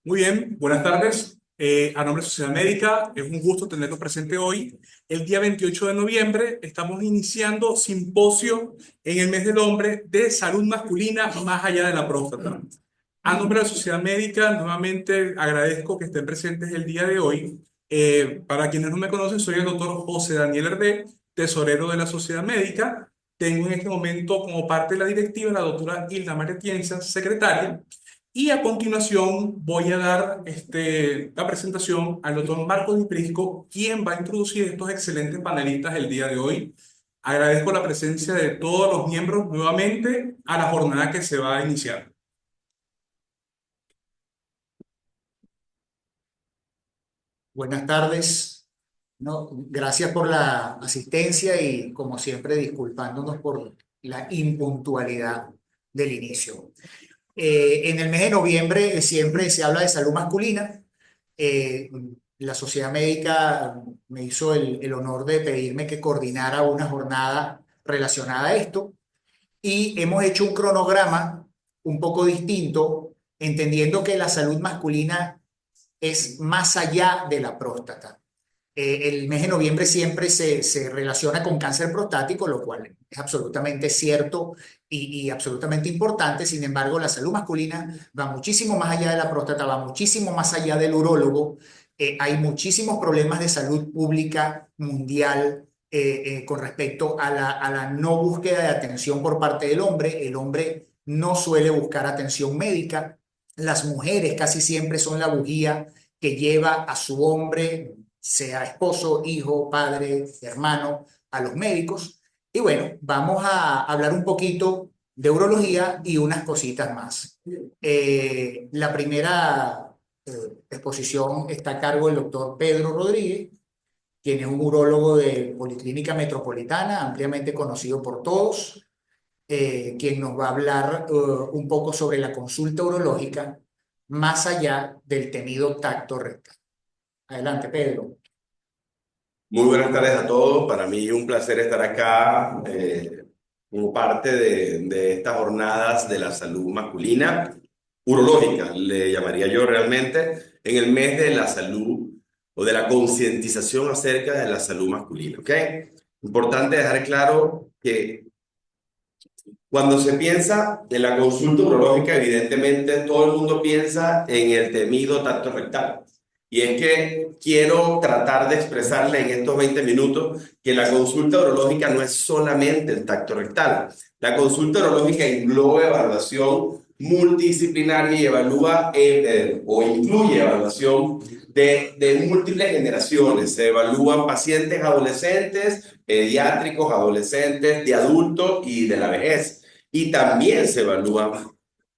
Muy bien, buenas tardes. A nombre de Sociedad Médica, es un gusto tenerlo presente hoy. El día 28 de noviembre estamos iniciando simposio en el mes del hombre de salud masculina más allá de la próstata. A nombre de la Sociedad Médica, nuevamente agradezco que estén presentes el día de hoy. Para quienes no me conocen, soy el doctor José Daniel Herdé, tesorero de la Sociedad Médica. Tengo en este momento como parte de la directiva la doctora Hilda Maretienza, secretaria. Y a continuación voy a dar la presentación al doctor Marcos Di Prisco, quien va a introducir estos excelentes panelistas el día de hoy. Agradezco la presencia de todos los miembros nuevamente a la jornada que se va a iniciar. Buenas tardes. No, gracias por la asistencia y, como siempre, disculpándonos por la impuntualidad del inicio. En el mes de noviembre siempre se habla de salud masculina. Eh, la Sociedad Médica me hizo el honor de pedirme que coordinara una jornada relacionada a esto y hemos hecho un cronograma un poco distinto, entendiendo que la salud masculina es más allá de la próstata. El mes de noviembre siempre se relaciona con cáncer prostático, lo cual es absolutamente cierto y absolutamente importante. Sin embargo, la salud masculina va muchísimo más allá de la próstata, va muchísimo más allá del urólogo. Hay muchísimos problemas de salud pública mundial con respecto a la no búsqueda de atención por parte del hombre. El hombre no suele buscar atención médica. Las mujeres casi siempre son la bujía que lleva a su hombre, sea esposo, hijo, padre, hermano, a los médicos. Y bueno, vamos a hablar un poquito de urología y unas cositas más. La primera exposición está a cargo del doctor Pedro Rodríguez, quien es un urólogo de Policlínica Metropolitana, ampliamente conocido por todos, quien nos va a hablar un poco sobre la consulta urológica más allá del temido tacto rectal. Adelante, Pedro. Muy buenas tardes a todos. Para mí es un placer estar acá como parte de estas jornadas de la salud masculina, urológica, le llamaría yo realmente, en el mes de la salud o de la concientización acerca de la salud masculina. ¿Ok? Importante dejar claro que cuando se piensa en la consulta urológica, evidentemente todo el mundo piensa en el temido tacto rectal. Y es que quiero tratar de expresarle en estos 20 minutos que la consulta urológica no es solamente el tacto rectal. La consulta urológica engloba evaluación multidisciplinaria y evalúa o incluye evaluación de múltiples generaciones. Se evalúan pacientes adolescentes, pediátricos, adolescentes, de adultos y de la vejez. Y también se evalúan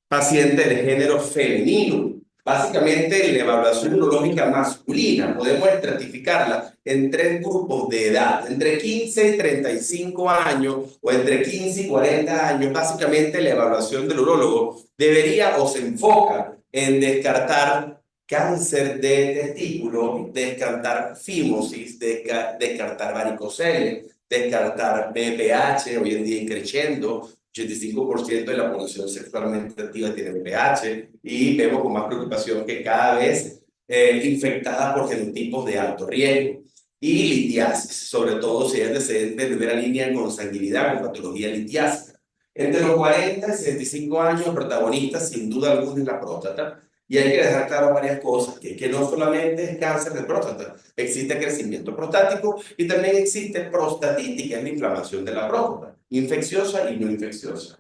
pacientes de género femenino. Básicamente, la evaluación urológica masculina podemos estratificarla en tres grupos de edad, entre 15 y 35 años o entre 15 y 40 años. Básicamente, la evaluación del urólogo debería o se enfoca en descartar cáncer de testículo, descartar fimosis, descartar varicocele, descartar BPH, hoy en día creciendo. 85% de la población sexualmente activa tiene VIH y vemos con más preocupación que cada vez infectada por genotipos de alto riesgo. Y litiasis, sobre todo si es antecedente de primera línea con sanguinidad, con patología litiásica. Entre los 40 y 65 años, protagonistas sin duda alguna es la próstata. Y hay que dejar claro varias cosas, que no solamente es cáncer de próstata, existe crecimiento prostático y también existe prostatitis, que es la inflamación de la próstata, infecciosa y no infecciosa.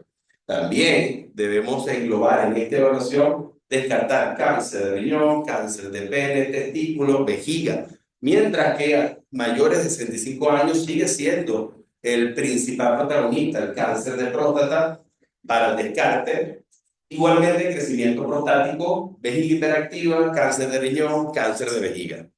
También debemos englobar en esta evaluación descartar cáncer de riñón, cáncer de pene, testículo, vejiga, mientras que a mayores de 65 años sigue siendo el principal protagonista, el cáncer de próstata para el descarte. Igualmente, crecimiento prostático, vejiga hiperactiva, cáncer de riñón, cáncer de vejiga.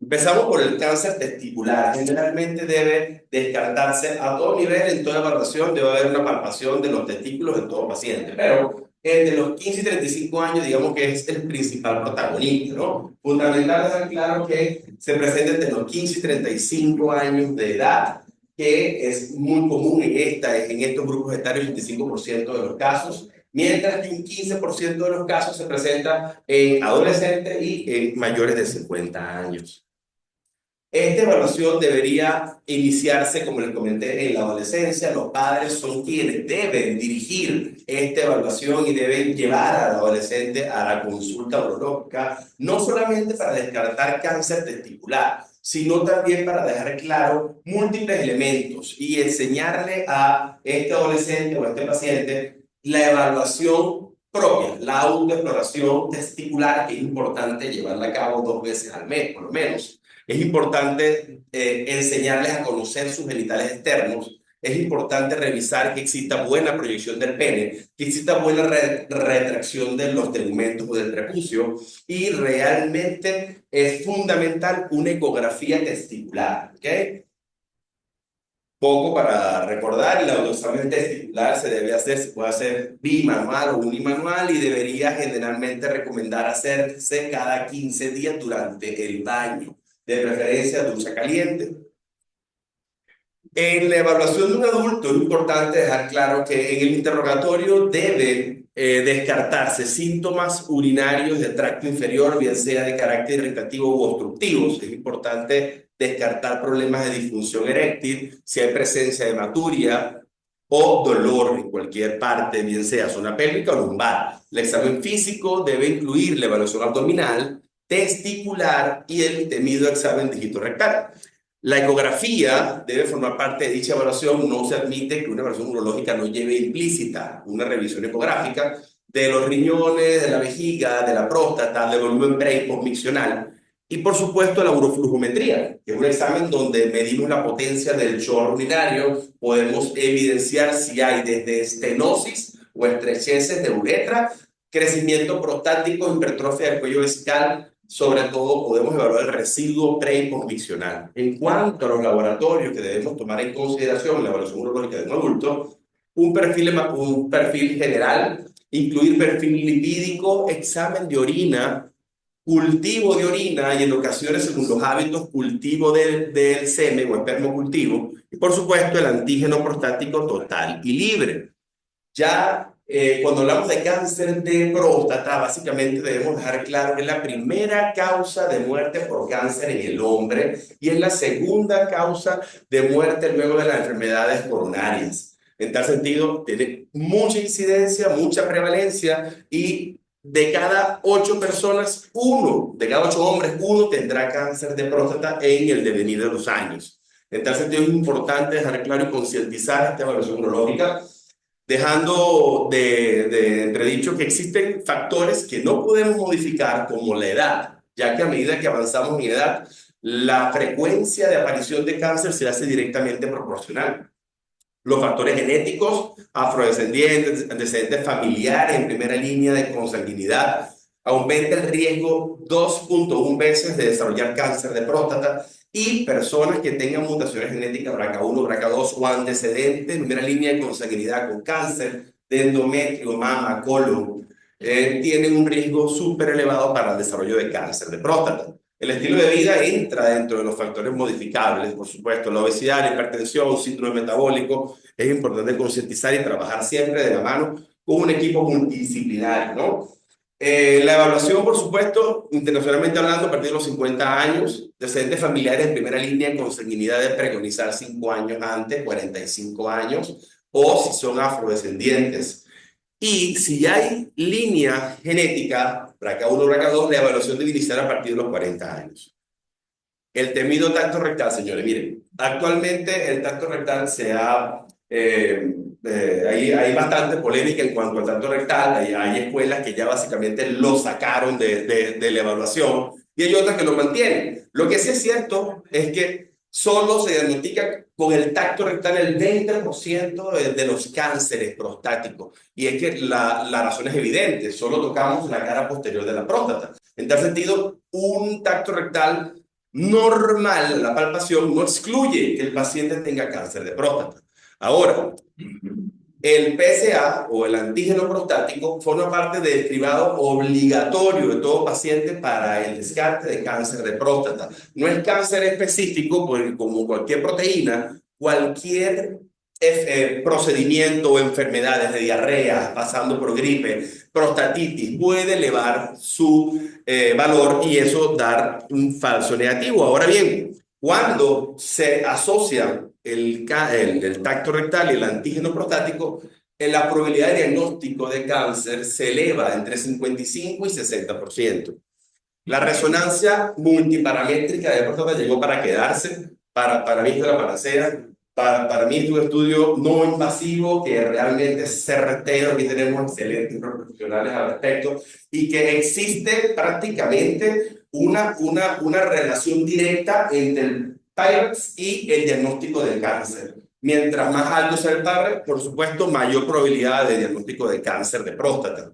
Empezamos por el cáncer testicular. Generalmente debe descartarse a todo nivel, en toda evaluación debe haber una palpación de los testículos en todo paciente, pero entre los 15 y 35 años digamos que es el principal protagonista, ¿no? Fundamental dejar claro que se presenta entre los 15 y 35 años de edad, que es muy común en estos grupos etarios, el 25% de los casos. mientras que un 15% de los casos se presenta en adolescentes y en mayores de 50 años. Esta evaluación debería iniciarse, como les comenté, en la adolescencia. Los padres son quienes deben dirigir esta evaluación y deben llevar al adolescente a la consulta urológica, no solamente para descartar cáncer testicular, sino también para dejar claro múltiples elementos y enseñarle a este adolescente o a este paciente la evaluación propia, la autoexploración testicular, que es importante llevarla a cabo 2 veces al mes, por lo menos. Es importante enseñarles a conocer sus genitales externos. Es importante revisar que exista buena proyección del pene, que exista buena retracción de los tegumentos o del prepucio, y realmente es fundamental una ecografía testicular, ¿ok? Poco para recordar, el autoexamen testicular se debe hacer, se puede hacer bimanual o unimanual, y debería generalmente recomendar hacerse cada 15 días durante el baño, de preferencia ducha caliente. En la evaluación de un adulto es importante dejar claro que en el interrogatorio debe descartarse síntomas urinarios del tracto inferior, bien sea de carácter irritativo u obstructivos. Es importante descartar problemas de disfunción eréctil, si hay presencia de hematuria o dolor en cualquier parte, bien sea zona pélvica o lumbar. El examen físico debe incluir la evaluación abdominal, testicular y el temido examen dígito rectal. La ecografía debe formar parte de dicha evaluación. No se admite que una evaluación urológica no lleve implícita una revisión ecográfica de los riñones, de la vejiga, de la próstata, del volumen pre- y postmiccional. Y por supuesto la uroflujometría, que es un examen donde medimos la potencia del chorro urinario. Podemos evidenciar si hay desde estenosis o estrecheces de uretra, crecimiento prostático, hipertrofia del cuello vesical. Sobre todo podemos evaluar el residuo pre- y postmiccional. En cuanto a los laboratorios que debemos tomar en consideración en la evaluación urológica de un adulto, un perfil general, incluir perfil lipídico, examen de orina, cultivo de orina y en ocasiones, según los hábitos, cultivo del semen o espermocultivo, y por supuesto el antígeno prostático total y libre. Ya cuando hablamos de cáncer de próstata, básicamente debemos dejar claro que es la primera causa de muerte por cáncer en el hombre y es la segunda causa de muerte luego de las enfermedades coronarias. En tal sentido, tiene mucha incidencia, mucha prevalencia, y de cada 8 personas, de cada 8 hombres, uno tendrá cáncer de próstata en el devenir de los años. En tal sentido, es importante dejar claro y concientizar esta evaluación urológica, dejando de entredicho que existen factores que no podemos modificar, como la edad, ya que a medida que avanzamos en edad, la frecuencia de aparición de cáncer se hace directamente proporcional. Los factores genéticos, afrodescendientes, antecedentes familiares en primera línea de consanguinidad, aumenta el riesgo 2.1 veces de desarrollar cáncer de próstata, y personas que tengan mutaciones genéticas BRCA1, BRCA2 o antecedentes en primera línea de consanguinidad con cáncer de endometrio, mama, colon, tienen un riesgo súper elevado para el desarrollo de cáncer de próstata. El estilo de vida entra dentro de los factores modificables, por supuesto, la obesidad, la hipertensión, síndrome metabólico. Es importante concientizar y trabajar siempre de la mano con un equipo multidisciplinario, ¿no? La evaluación, por supuesto, internacionalmente hablando, a partir de los 50 años, antecedentes familiares en primera línea con consanguinidad de preconizar 5 años antes, 45 años, o si son afrodescendientes. Y si hay línea genética, BRCA1, BRCA2, la evaluación debe iniciar a partir de los 40 años. El temido tacto rectal, señores, miren, actualmente el tacto rectal hay bastante polémica en cuanto al tacto rectal. Hay escuelas que ya básicamente lo sacaron de la evaluación y hay otras que lo mantienen. Lo que sí es cierto es que solo se diagnostica con el tacto rectal el 20% de los cánceres prostáticos. Y es que la razón es evidente, solo tocamos la cara posterior de la próstata. En tal sentido, un tacto rectal normal, la palpación, no excluye que el paciente tenga cáncer de próstata. Ahora, el PSA o el antígeno prostático forma parte del cribado obligatorio de todo paciente para el descarte de cáncer de próstata. No es cáncer específico, porque como cualquier proteína, cualquier procedimiento o enfermedades de diarrea, pasando por gripe, prostatitis, puede elevar su valor y eso dar un falso negativo. Ahora bien, cuando se asocia el tacto rectal y el antígeno prostático, la probabilidad de diagnóstico de cáncer se eleva entre 55 y 60%. La resonancia multiparamétrica de próstata llegó para quedarse. Para mí es la panacea. Para mí es un estudio no invasivo que realmente es certero, que tenemos excelentes profesionales al respecto y que existe prácticamente una relación directa entre el ThyroX y el diagnóstico del cáncer. Mientras más alto sea el ThyroX, por supuesto, mayor probabilidad de diagnóstico de cáncer de próstata.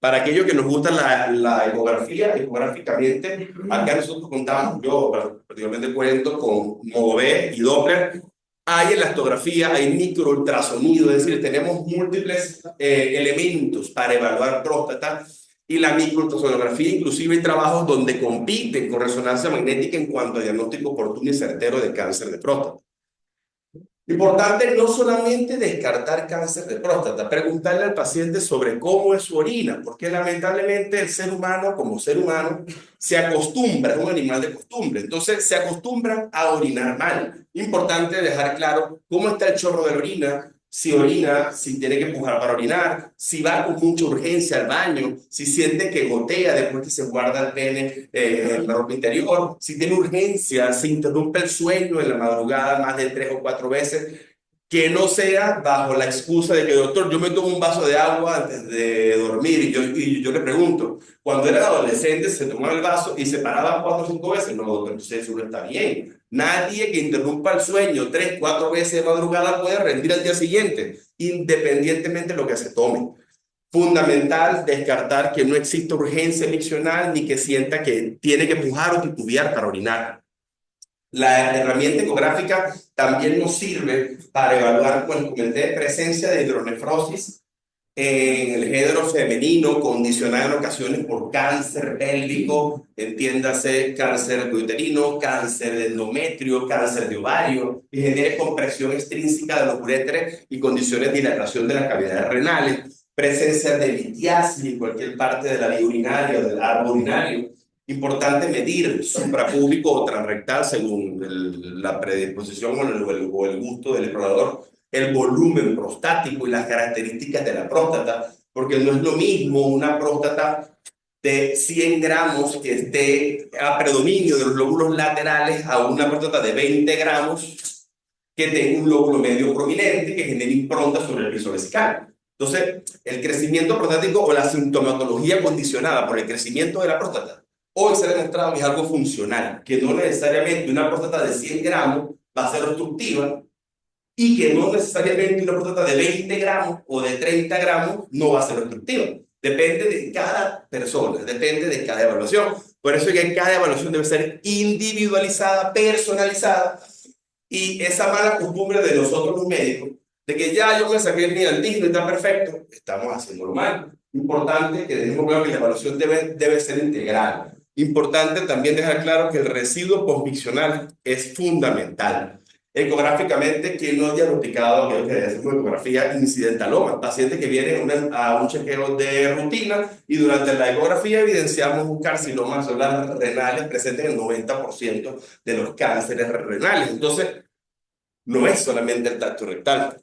Para aquellos que nos gusta la ecografía, ecográficamente, acá nosotros contamos, yo particularmente cuento con MOVE y Doppler. Hay elastografía, hay microultrasonido, es decir, tenemos múltiples elementos para evaluar próstata y la microultrasonografía, inclusive hay trabajos donde compiten con resonancia magnética en cuanto a diagnóstico oportuno y certero de cáncer de próstata. Importante no solamente descartar cáncer de próstata, preguntarle al paciente sobre cómo es su orina, porque lamentablemente el ser humano, como ser humano, se acostumbra, es un animal de costumbre, entonces se acostumbran a orinar mal. Importante dejar claro cómo está el chorro de la orina, si tiene que empujar para orinar, si va con mucha urgencia al baño, si siente que gotea después que se guarda el pene en la ropa interior, si tiene urgencia, si interrumpe el sueño en la madrugada más de 3 o 4 veces, que no sea bajo la excusa de que, doctor, yo me tomo un vaso de agua antes de dormir y yo le pregunto, cuando era adolescente se tomaba el vaso y se paraba 4 o 5 veces, no, doctor, entonces eso no está bien. Nadie que interrumpa el sueño 3 o 4 veces de madrugada puede rendir al día siguiente, independientemente de lo que se tome. Fundamental descartar que no existe urgencia miccional ni que sienta que tiene que empujar o titubear para orinar. La herramienta ecográfica también nos sirve para evaluar, como comenté, presencia de hidronefrosis en el género femenino, condicionada en ocasiones por cáncer pélvico, entiéndase cáncer uterino, cáncer de endometrio, cáncer de ovario, que genere compresión extrínseca de los uréteres y condiciones de dilatación de las cavidades renales, presencia de litiasis en cualquier parte de la vía urinaria o del árbol urinario. Importante medir suprapúbico o transrectal según la predisposición o el gusto del explorador, el volumen prostático y las características de la próstata, porque no es lo mismo una próstata de 100 gramos que esté a predominio de los lóbulos laterales a una próstata de 20 gramos que tenga un lóbulo medio prominente que genere impronta sobre el piso vesical. Entonces, el crecimiento prostático o la sintomatología condicionada por el crecimiento de la próstata, hoy se ha demostrado que es algo funcional, que no necesariamente una próstata de 100 gramos va a ser obstructiva y que no necesariamente una próstata de 20 gramos o de 30 gramos no va a ser obstructiva. Depende de cada persona, depende de cada evaluación. Por eso es que cada evaluación debe ser individualizada, personalizada. Y esa mala costumbre de nosotros los médicos, de que ya yo me saqué mi antígeno y está perfecto, estamos haciéndolo mal. Importante que dejemos claro que la evaluación debe ser integral. Importante también dejar claro que el residuo posmiccional es fundamental. Ecográficamente, quien no ha diagnosticado, que decimos ecografía incidentaloma, paciente que viene a un chequeo de rutina y durante la ecografía evidenciamos un carcinoma celular renales presente en el 90% de los cánceres renales. Entonces, no es solamente el tacto rectal.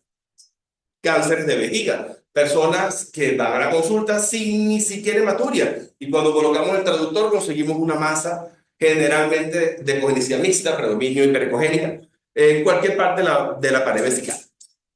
Cánceres de vejiga, personas que van a la consulta sin ni siquiera hematuria y cuando colocamos el traductor conseguimos una masa generalmente de cognicia mixta, predominio hiperecogénica, en cualquier parte de la pared vesical.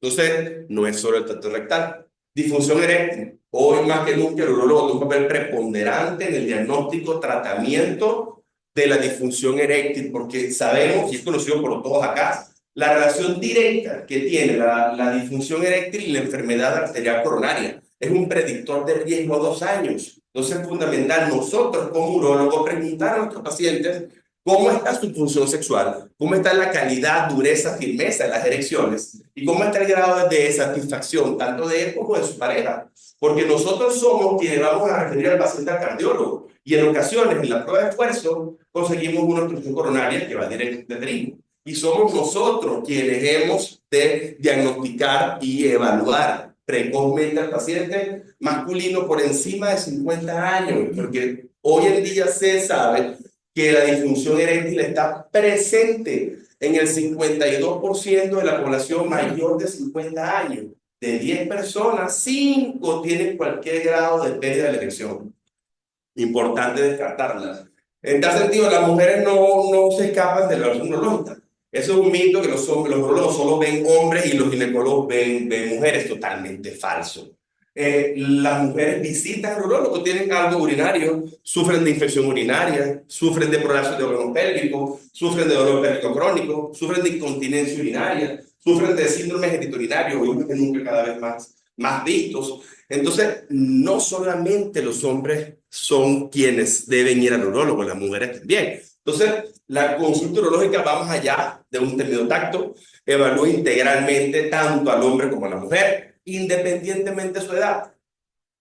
Entonces, no es solo el tacto rectal. Disfunción eréctil. Hoy más que nunca el urólogo tiene un papel preponderante en el diagnóstico, tratamiento de la disfunción eréctil, porque sabemos, y es conocido por todos acá, la relación directa que tiene la disfunción eréctil y la enfermedad arterial coronaria. Es un predictor de riesgo a 2 años. Entonces es fundamental nosotros como urólogos preguntar a nuestros pacientes cómo está su función sexual, cómo está la calidad, dureza, firmeza de las erecciones y cómo está el grado de satisfacción tanto de él como de su pareja. Porque nosotros somos quienes vamos a referir al paciente al cardiólogo y en ocasiones en la prueba de esfuerzo conseguimos una obstrucción coronaria que va directo de trino. y somos nosotros quienes hemos de diagnosticar y evaluar precozmente al paciente masculino por encima de 50 años, porque hoy en día se sabe que la disfunción eréctil está presente en el 52% de la población mayor de 50 años. De 10 personas, 5 tienen cualquier grado de pérdida de la erección. Importante descartarlas. En tal sentido, las mujeres no se escapan de la evaluación urológica. Eso es un mito que los urólogos solo ven hombres y los ginecólogos ven mujeres. Totalmente falso. Las mujeres visitan al urólogo, tienen algo urinario, sufren de infección urinaria, sufren de prolapso de órganos pélvicos, sufren de dolor pélvico crónico, sufren de incontinencia urinaria, sufren de síndrome genitourinario, hoy más que nunca cada vez más vistos. Entonces, no solamente los hombres son quienes deben ir al urólogo, las mujeres también. Entonces, la consulta urológica va más allá de un temido tacto, evalúa integralmente tanto al hombre como a la mujer, independientemente de su edad,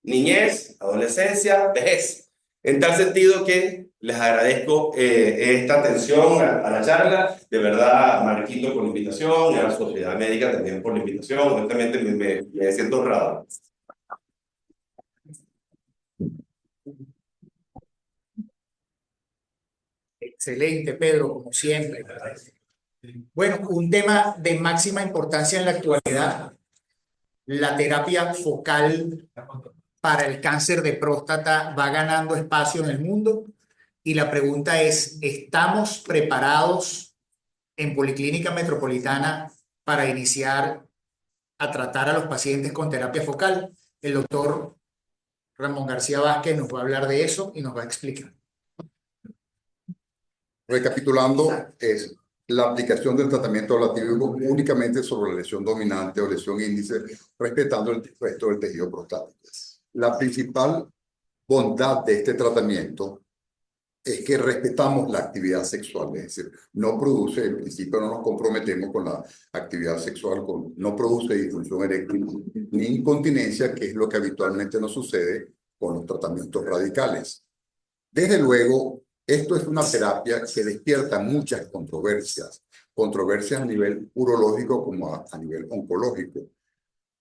niñez, adolescencia, vejez. En tal sentido que les agradezco esta atención a la charla, de verdad, Marquito, por la invitación, y a la Sociedad Médica también por la invitación, honestamente me siento honrado. Excelente, Pedro, como siempre. Bueno, un tema de máxima importancia en la actualidad, la terapia focal para el cáncer de próstata va ganando espacio en el mundo y la pregunta es, ¿estamos preparados en Policlínica Metropolitana para iniciar a tratar a los pacientes con terapia focal? El doctor Ramón García Vázquez nos va a hablar de eso y nos va a explicar. Recapitulando, es la aplicación del tratamiento ablativo únicamente sobre la lesión dominante o lesión índice, respetando el resto del tejido prostático. La principal bondad de este tratamiento es que respetamos la actividad sexual, es decir, no produce, en principio no nos comprometemos con la actividad sexual, no produce disfunción eréctil ni incontinencia, que es lo que habitualmente nos sucede con los tratamientos radicales. Desde luego, esto es una terapia que despierta muchas controversias a nivel urológico como a nivel oncológico.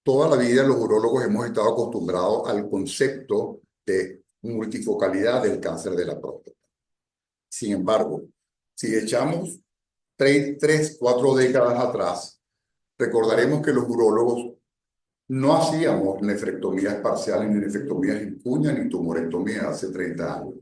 Toda la vida los urólogos hemos estado acostumbrados al concepto de multifocalidad del cáncer de la próstata. Sin embargo, si echamos 4 décadas atrás, recordaremos que los urólogos no hacíamos nefrectomías parciales, ni nefrectomías en cuña, ni tumorectomías hace 30 años.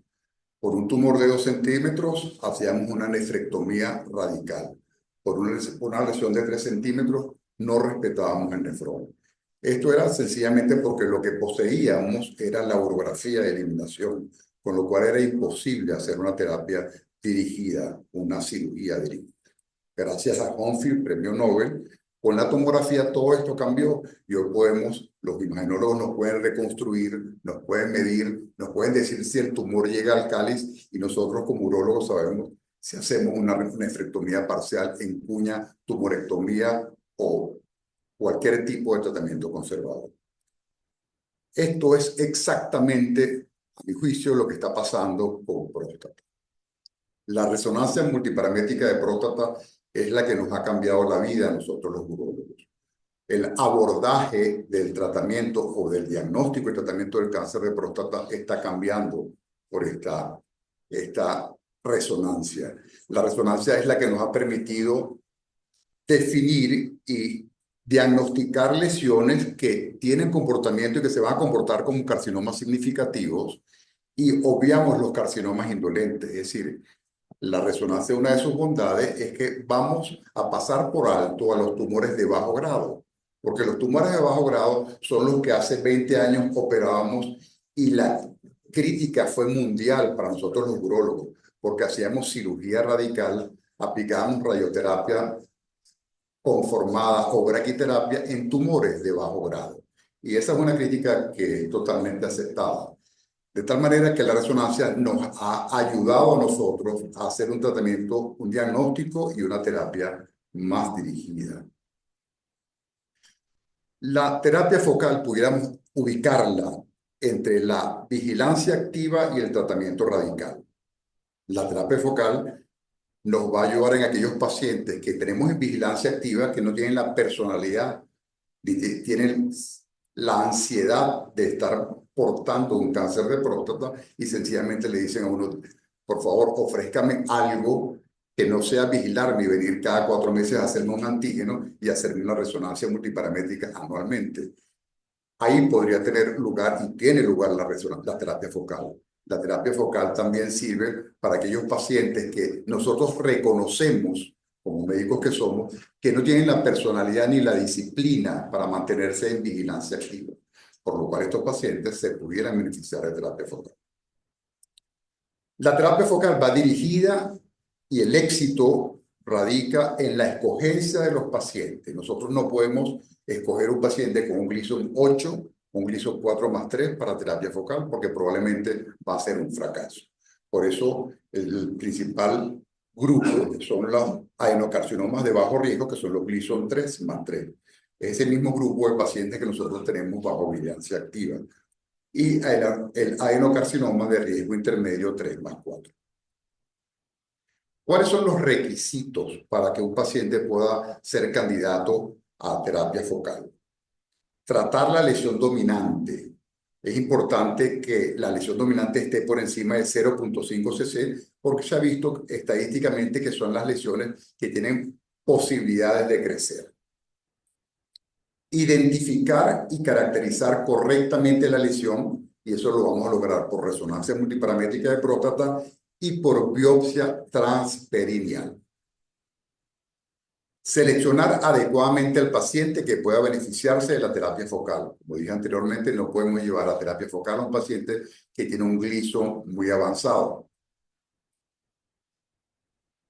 Por un tumor de 2 centímetros, hacíamos una nefrectomía radical. Por una lesión de 3 centímetros, no respetábamos el nefrón. Esto era sencillamente porque lo que poseíamos era la urografía de eliminación, con lo cual era imposible hacer una terapia dirigida, una cirugía dirigida. Gracias a Honfield, premio Nobel, con la tomografía todo esto cambió y hoy los imagenólogos nos pueden reconstruir, nos pueden medir, nos pueden decir si el tumor llega al cáliz y nosotros como urólogos sabemos si hacemos una nefrectomía parcial en cuña, tumorectomía o cualquier tipo de tratamiento conservador. Esto es exactamente, a mi juicio, lo que está pasando con próstata. La resonancia multiparamétrica de próstata es la que nos ha cambiado la vida a nosotros los urólogos. El abordaje del tratamiento o del diagnóstico y tratamiento del cáncer de próstata está cambiando por esta resonancia. La resonancia es la que nos ha permitido definir y diagnosticar lesiones que tienen comportamiento y que se van a comportar como carcinomas significativos y obviamos los carcinomas indolentes. Es decir, la resonancia, una de sus bondades es que vamos a pasar por alto a los tumores de bajo grado, porque los tumores de bajo grado son los que hace 20 años operábamos y la crítica fue mundial para nosotros los urólogos, porque hacíamos cirugía radical, aplicábamos radioterapia conformada o braquiterapia en tumores de bajo grado. Y esa es una crítica que es totalmente aceptada. De tal manera que la resonancia nos ha ayudado a nosotros a hacer un tratamiento, un diagnóstico y una terapia más dirigida. La terapia focal pudiéramos ubicarla entre la vigilancia activa y el tratamiento radical. La terapia focal nos va a ayudar en aquellos pacientes que tenemos en vigilancia activa, que no tienen la personalidad, tienen la ansiedad de estar portando un cáncer de próstata y sencillamente le dicen a uno, por favor, ofrézcame algo que no sea vigilarme y venir cada 4 meses a hacerme un antígeno y hacerme una resonancia multiparamétrica anualmente. Ahí podría tener lugar y tiene lugar la terapia focal. La terapia focal también sirve para aquellos pacientes que nosotros reconocemos, como médicos que somos, que no tienen la personalidad ni la disciplina para mantenerse en vigilancia activa, por lo cual estos pacientes se pudieran beneficiar de terapia focal. La terapia focal va dirigida y el éxito radica en la escogencia de los pacientes. Nosotros no podemos escoger un paciente con un Gleason 8, un Gleason 4+3 para terapia focal, porque probablemente va a ser un fracaso. Por eso el principal grupo son los adenocarcinomas de bajo riesgo, que son los Gleason 3+3. Es el mismo grupo de pacientes que nosotros tenemos bajo vigilancia activa. Y el adenocarcinoma de riesgo intermedio 3+4. ¿Cuáles son los requisitos para que un paciente pueda ser candidato a terapia focal? Tratar la lesión dominante. Es importante que la lesión dominante esté por encima de 0.5 cc, porque se ha visto estadísticamente que son las lesiones que tienen posibilidades de crecer. Identificar y caracterizar correctamente la lesión, y eso lo vamos a lograr por resonancia multiparamétrica de próstata y por biopsia transperineal. Seleccionar adecuadamente al paciente que pueda beneficiarse de la terapia focal. Como dije anteriormente, no podemos llevar a terapia focal a un paciente que tiene un Gleason muy avanzado.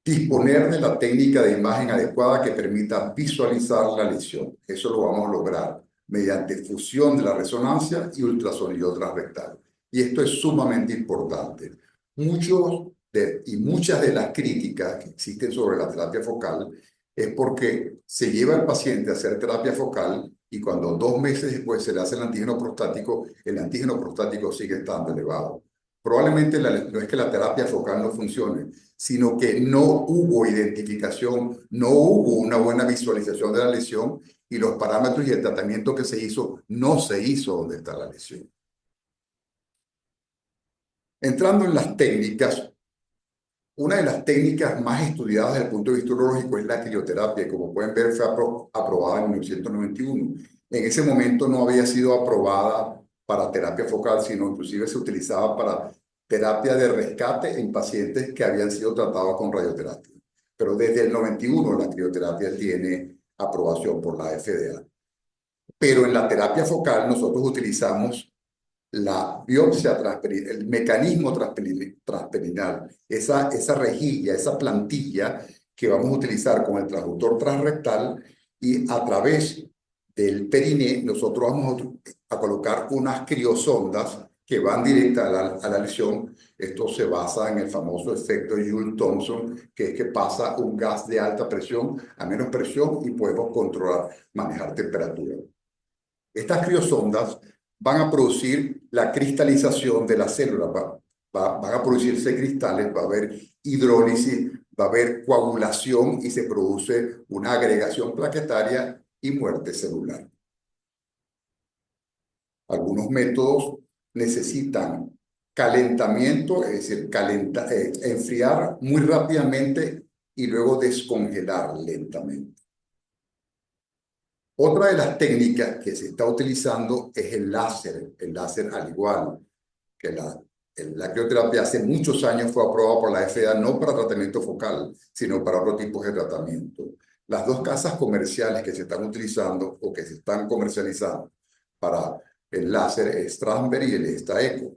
Disponer de la técnica de imagen adecuada que permita visualizar la lesión. Eso lo vamos a lograr mediante fusión de la resonancia y ultrasonido transrectal. Y esto es sumamente importante. Muchas de las críticas que existen sobre la terapia focal es porque se lleva al paciente a hacer terapia focal y cuando 2 meses después se le hace el antígeno prostático sigue estando elevado. Probablemente no es que la terapia focal no funcione, sino que no hubo identificación, no hubo una buena visualización de la lesión y los parámetros y el tratamiento que se hizo no se hizo donde está la lesión. Entrando en las técnicas, una de las técnicas más estudiadas desde el punto de vista urológico es la crioterapia, y como pueden ver fue aprobada en 1991. En ese momento no había sido aprobada para terapia focal, sino inclusive se utilizaba para terapia de rescate en pacientes que habían sido tratados con radioterapia. Pero desde el 91 la crioterapia tiene aprobación por la FDA. Pero en la terapia focal nosotros utilizamos la biopsia transperineal, el mecanismo transperineal, esa rejilla, esa plantilla que vamos a utilizar con el transductor transrectal y a través del periné nosotros vamos a colocar unas criosondas que van directa a la lesión. Esto se basa en el famoso efecto Joule-Thomson, que es que pasa un gas de alta presión a menos presión y podemos controlar, manejar temperatura. Estas criosondas van a producir la cristalización de las células, van a producirse cristales, va a haber hidrólisis, va a haber coagulación y se produce una agregación plaquetaria y muerte celular. Algunos métodos necesitan calentamiento, es decir, enfriar muy rápidamente y luego descongelar lentamente. Otra de las técnicas que se está utilizando es el láser. El láser, al igual que la crioterapia, hace muchos años fue aprobada por la FDA no para tratamiento focal, sino para otro tipo de tratamiento. Las dos casas comerciales que se están utilizando o que se están comercializando para el láser es Strasberg y el Esta-Eco.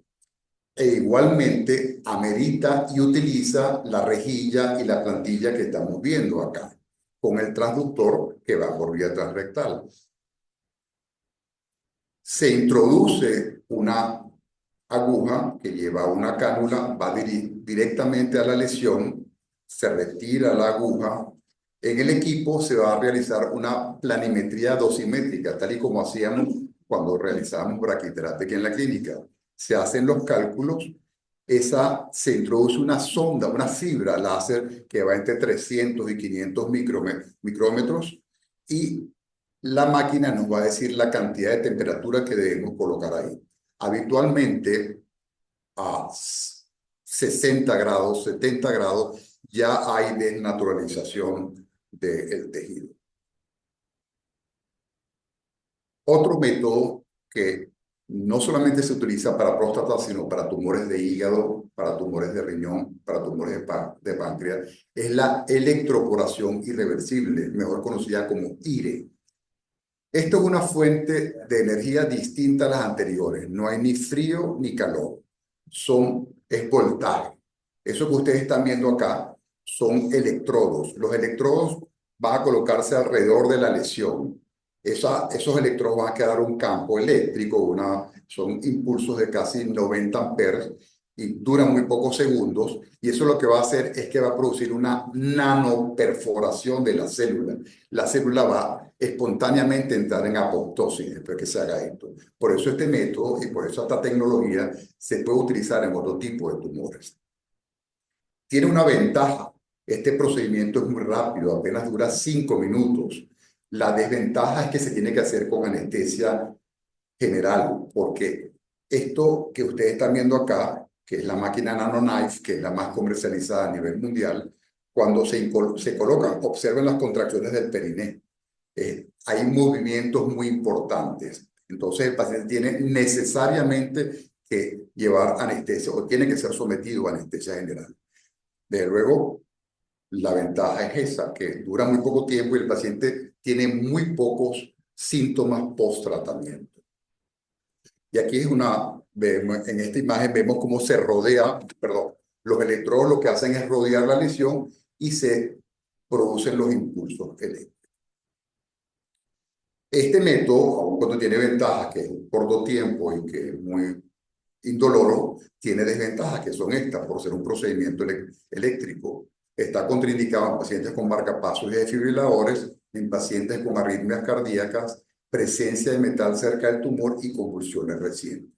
E igualmente amerita y utiliza la rejilla y la plantilla que estamos viendo acá, con el transductor que va por vía transrectal. Se introduce una aguja que lleva una cánula, va directamente a la lesión, se retira la aguja. En el equipo se va a realizar una planimetría dosimétrica, tal y como hacíamos cuando realizábamos braquiterapia aquí en la clínica. Se hacen los cálculos se introduce una sonda, una fibra láser que va entre 300 y 500 micrómetros y la máquina nos va a decir la cantidad de temperatura que debemos colocar ahí. Habitualmente a 60 grados, 70 grados, ya hay desnaturalización del tejido. Otro método que no solamente se utiliza para próstata, sino para tumores de hígado, para tumores de riñón, para tumores de páncreas, es la electroporación irreversible, mejor conocida como IRE. Esto es una fuente de energía distinta a las anteriores. No hay ni frío ni calor. Es voltaje. Eso que ustedes están viendo acá son electrodos. Los electrodos van a colocarse alrededor de la lesión. Esos electrodos van a quedar un campo eléctrico, son impulsos de casi 90 amperes y duran muy pocos segundos. Y eso lo que va a hacer es que va a producir una nanoperforación de la célula. La célula va espontáneamente a entrar en apoptosis después que se haga esto. Por eso este método y por eso esta tecnología se puede utilizar en otro tipo de tumores. Tiene una ventaja. Este procedimiento es muy rápido, apenas dura 5 minutos. La desventaja es que se tiene que hacer con anestesia general, porque esto que ustedes están viendo acá, que es la máquina NanoKnife, que es la más comercializada a nivel mundial, cuando se colocan, observen las contracciones del periné. Hay movimientos muy importantes. Entonces el paciente tiene necesariamente que llevar anestesia o tiene que ser sometido a anestesia general. Desde luego, la ventaja es esa, que dura muy poco tiempo y el paciente tiene muy pocos síntomas post-tratamiento. Y aquí en esta imagen vemos cómo se rodea, los electrodos lo que hacen es rodear la lesión y se producen los impulsos eléctricos. Este método, aun cuando tiene ventajas, que es un corto tiempo y que es muy indoloro, tiene desventajas, que son estas, por ser un procedimiento eléctrico. Está contraindicado en pacientes con marcapasos y desfibriladores, en pacientes con arritmias cardíacas, presencia de metal cerca del tumor y convulsiones recientes.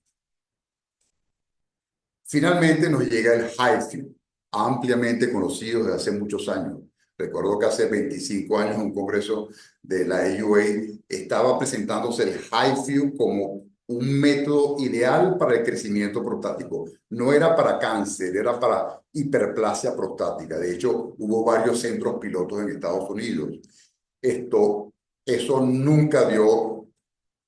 Finalmente nos llega el HIFU, ampliamente conocido desde hace muchos años. Recuerdo que hace 25 años en un congreso de la AUA estaba presentándose el HIFU como un método ideal para el crecimiento prostático. No era para cáncer, era para hiperplasia prostática. De hecho, hubo varios centros pilotos en Estados Unidos. Eso nunca dio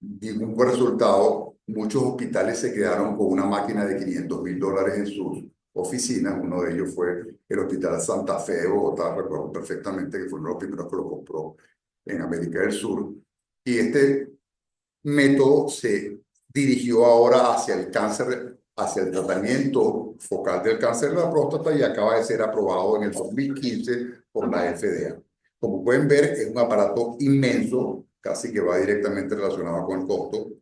ningún buen resultado. Muchos hospitales se quedaron con una máquina de $500,000 en sus oficinas. Uno de ellos fue el Hospital Santa Fe de Bogotá, recuerdo perfectamente que fue uno de los primeros que lo compró en América del Sur. Y este método se dirigió ahora hacia el cáncer, hacia el tratamiento focal del cáncer de la próstata y acaba de ser aprobado en el 2015 por la FDA. Como pueden ver, es un aparato inmenso, casi que va directamente relacionado con el costo.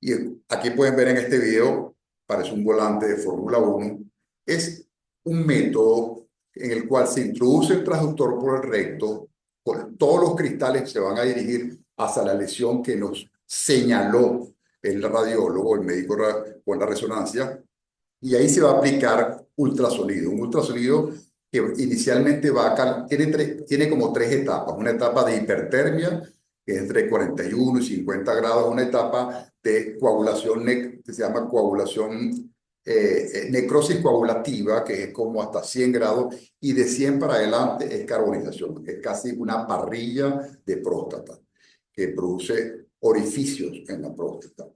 Y aquí pueden ver en este video, parece un volante de Fórmula 1, es un método en el cual se introduce el transductor por el recto, todos los cristales se van a dirigir hacia la lesión que nos señaló el radiólogo, el médico con la resonancia, y ahí se va a aplicar ultrasonido. Un ultrasonido que inicialmente tiene como 3 etapas. Una etapa de hipertermia, que es entre 41 y 50 grados, una etapa de coagulación, que se llama coagulación, necrosis coagulativa, que es como hasta 100 grados, y de 100 para adelante es carbonización, es casi una parrilla de próstata, que produce orificios en la próstata.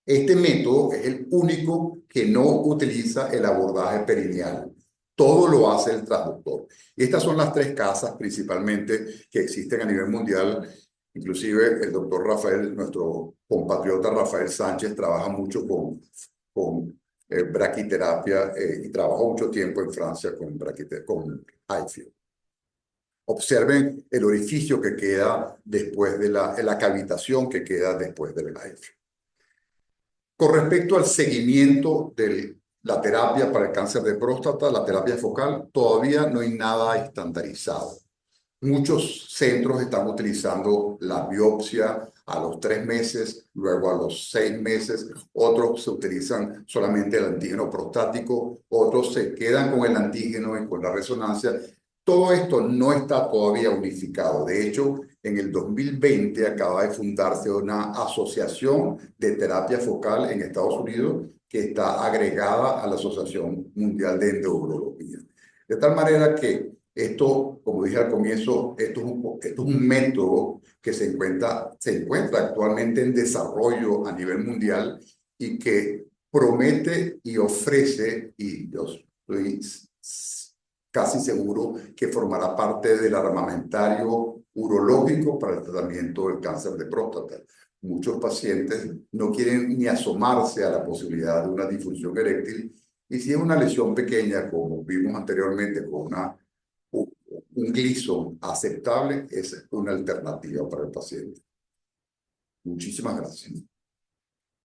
Este método es el único que no utiliza el abordaje perineal. Todo lo hace el transductor. Estas son las 3 casas principalmente que existen a nivel mundial. Inclusive el doctor Rafael, nuestro compatriota Rafael Sánchez, trabaja mucho con braquiterapia y trabajó mucho tiempo en Francia con HIFU. Observen el orificio que queda después de la cavitación que queda después del HIFU. Con respecto al seguimiento de la terapia para el cáncer de próstata, la terapia focal, todavía no hay nada estandarizado. Muchos centros están utilizando la biopsia a los 3 meses, luego a los 6 meses, otros se utilizan solamente el antígeno prostático, otros se quedan con el antígeno y con la resonancia. Todo esto no está todavía unificado. De hecho, en el 2020 acaba de fundarse una asociación de terapia focal en Estados Unidos que está agregada a la Asociación Mundial de Endourología. De tal manera que esto, como dije al comienzo, esto es un método que se encuentra actualmente en desarrollo a nivel mundial y que promete y ofrece, y yo estoy casi seguro que formará parte del armamentario urológico para el tratamiento del cáncer de próstata. Muchos pacientes no quieren ni asomarse a la posibilidad de una disfunción eréctil, y si es una lesión pequeña, como vimos anteriormente con un Gleason aceptable, es una alternativa para el paciente. Muchísimas gracias.